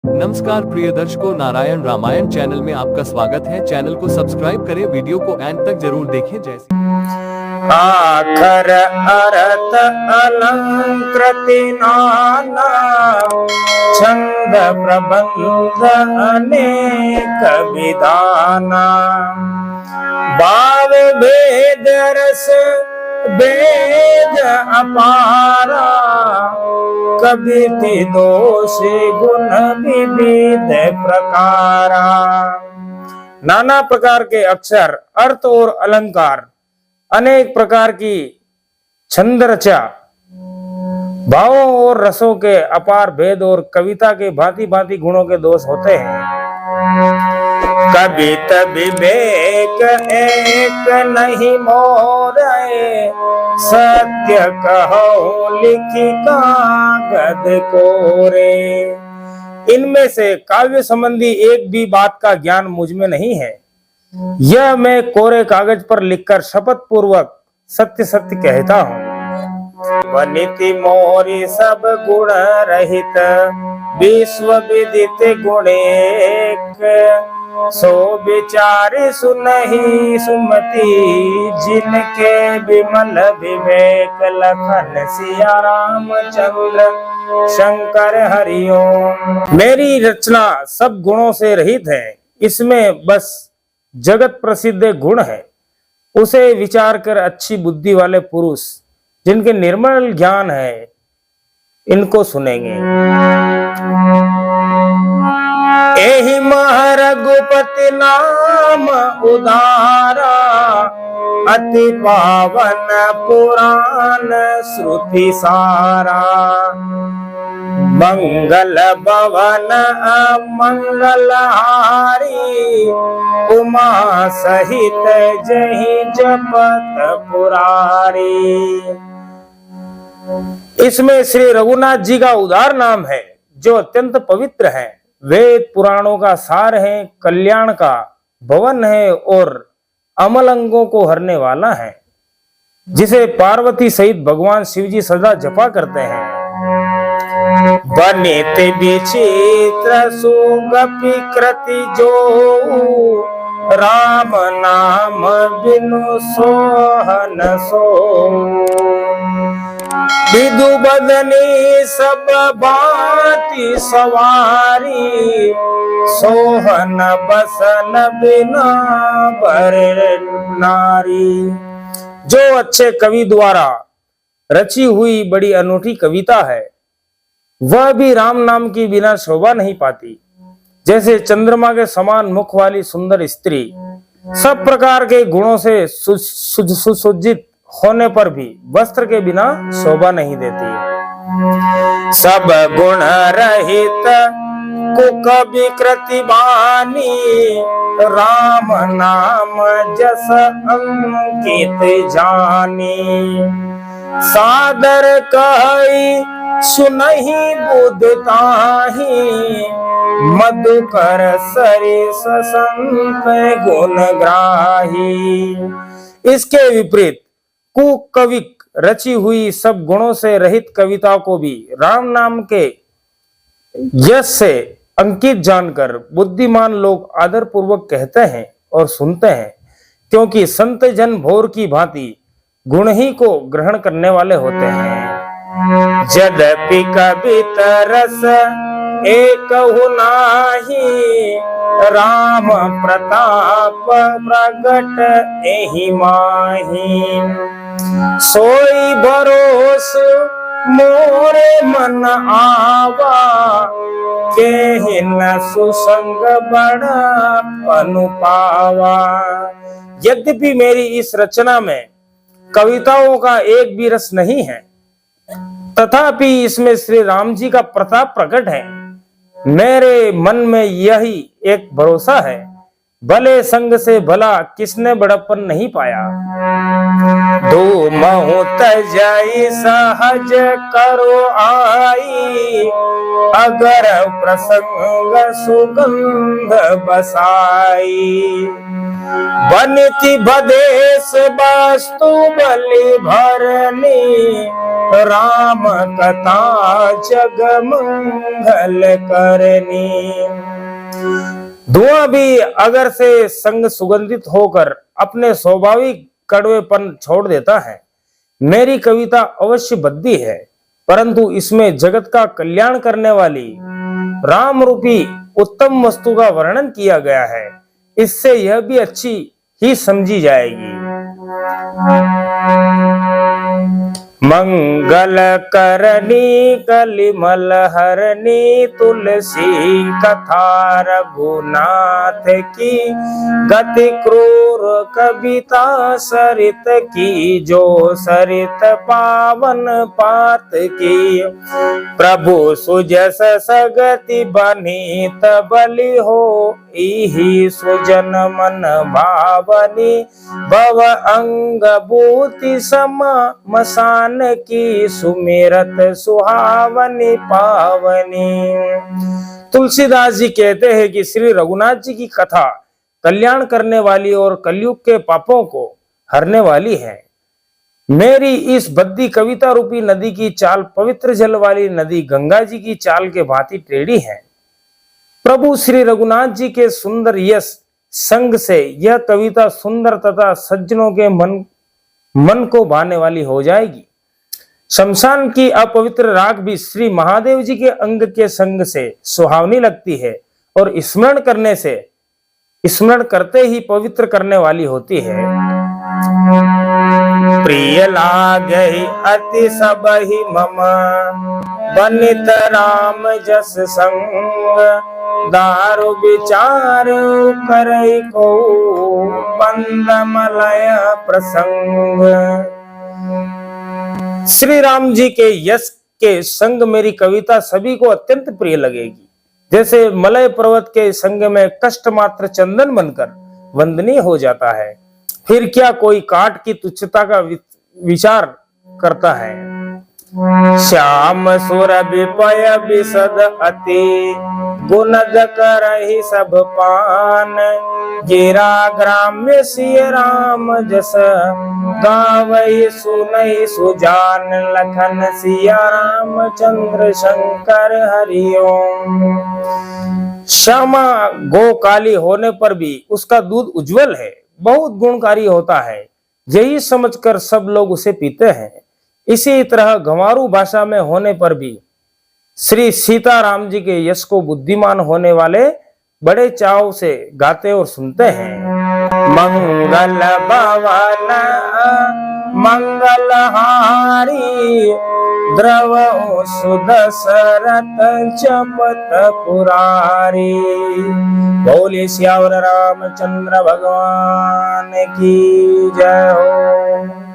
नमस्कार प्रिय दर्शकों, नारायण रामायण चैनल में आपका स्वागत है। चैनल को सब्सक्राइब करें, वीडियो को एंड तक जरूर देखें। जैसे आखर अरत अलंकृति नाना छंद प्रबंध अनेक विधाना भाव भेद रस भेद अपारा कभी दोष गुण विविध प्रकारा। नाना प्रकार के अक्षर, अर्थ और अलंकार, अनेक प्रकार की छंद रचा, भावों और रसों के अपार भेद और कविता के भांति भांति गुणों के दोष होते हैं। कवित विवेक एक नहीं मोरे सत्य कहो लिखी कागद कोरे। इनमें से काव्य संबंधी एक भी बात का ज्ञान मुझ में नहीं है। यह मैं कोरे कागज पर लिखकर शपथ पूर्वक सत्य सत्य कहता हूँ। वनिति मोरी सब गुण रहित विश्व विदित गुण एक सो विचार सुनहि सुमति जिनके विमल विवेक लखन सिया रामचंद्र शंकर हरिओम। मेरी रचना सब गुणों से रहित है। इसमें बस जगत प्रसिद्ध गुण है। उसे विचार कर अच्छी बुद्धि वाले पुरुष जिनके निर्मल ज्ञान है इनको सुनेंगे। एहि महारघुपति नाम उदारा अति पावन पुराण श्रुति सारा मंगल भवन मंगल हारी उमा सहित जहि जपत पुरारी। इसमें श्री रघुनाथ जी का उदार नाम है जो अत्यंत पवित्र है, वेद पुराणों का सार है, कल्याण का भवन है और अमल अंगों को हरने वाला है, जिसे पार्वती सहित भगवान शिव जी सदा जपा करते हैं। बनित विचित्र सुगपि कृति जो राम नाम बिनु सोहन सो विदु बदनी सब भांति सवारी सोहन बसन बिना बर नारी। जो अच्छे कवि द्वारा रची हुई बड़ी अनूठी कविता है वह भी राम नाम की बिना शोभा नहीं पाती। जैसे चंद्रमा के समान मुख वाली सुंदर स्त्री सब प्रकार के गुणों से सुसज्जित होने पर भी वस्त्र के बिना शोभा नहीं देती। सब गुण रहित कुक विकृति बानी राम नाम जस अंकित जानी सादर कहि सुनहि बुद्धताहि मधुकर सरिस संत गुण ग्राही। इसके विपरीत कुकविक रची हुई सब गुणों से रहित कविता को भी राम नाम के यश से अंकित जानकर बुद्धिमान लोग आदर पूर्वक कहते हैं और सुनते हैं, क्योंकि संत जन भोर की भांति गुण ही को ग्रहण करने वाले होते हैं। यद्यपि कविता रस एक नाही राम प्रताप प्रगट एहि माही सोई भरोस मोरे मन आवा के न सुसंग बड़ा अनुपावा। यद्यपि मेरी इस रचना में कविताओं का एक भी रस नहीं है, तथापि इसमें श्री राम जी का प्रताप प्रकट है। मेरे मन में यही एक भरोसा है, भले संग से भला किसने बड़प्पन नहीं पाया। धूमहु तजई सहज करो आई अगर प्रसंग सुगंध बसाई बनिति बदेश वस्तु बलि भरनी, राम कथा जग मंगल करनी। धुआं भी अगर से संग सुगंधित होकर अपने स्वाभाविक कड़वेपन छोड़ देता है। मेरी कविता अवश्य बद्दी है, परंतु इसमें जगत का कल्याण करने वाली राम रूपी उत्तम वस्तु का वर्णन किया गया है। इससे यह भी अच्छी ही समझी जाएगी। मंगल करनी कलिमल हरनी, तुलसी कथा रघुनाथ की, गति क्रूर कविता सरित की, जो सरित पावन पात की। प्रभु सुजस सगति बनीत बलि हो, इहि सुजन मन भावनी, भव अंग भूति सम मसान की, सुमिरत सुहावनी पावनी। तुलसीदास जी कहते हैं कि श्री रघुनाथ जी की कथा कल्याण करने वाली और कलयुग के पापों को हरने वाली है। मेरी इस बद्दी कविता रूपी नदी की चाल पवित्र जल वाली नदी गंगा जी की चाल के भांति टेढ़ी है। प्रभु श्री रघुनाथ जी के सुंदर यश संग से यह कविता सुंदर तथा सज्जनों के मन को भाने वाली हो जाएगी। शमशान की अपवित्र राख भी श्री महादेव जी के अंग के संग से सुहावनी लगती है और स्मरण करते ही पवित्र करने वाली होती है। प्रिय लागे अति सबहि मम, बनित राम जस संग, दारु विचार करई को, बंद मलय प्रसंग। श्री राम जी के यश के संग मेरी कविता सभी को अत्यंत प्रिय लगेगी। जैसे मलय पर्वत के संग में कष्ट मात्र चंदन बनकर वंदनीय हो जाता है, फिर क्या कोई काट की तुच्छता का विचार करता है। श्याम सुर विपय विशद अति, गुणद करहि सब पान, गिरा ग्राम्य सिय राम जस, गावै सुनै सुजान, लखन सिया राम चंद्र शंकर हरि ओम। श्यामा गो काली होने पर भी उसका दूध उज्जवल है, बहुत गुणकारी होता है, यही समझकर सब लोग उसे पीते हैं। इसी तरह गंवारू भाषा में होने पर भी श्री सीताराम जी के यश को बुद्धिमान होने वाले बड़े चाव से गाते और सुनते हैं। मंगल भवन मंगलहारी, द्रव सुदशरथ चपत पुरारी। बोले श्यावर रामचंद्र भगवान की जय हो।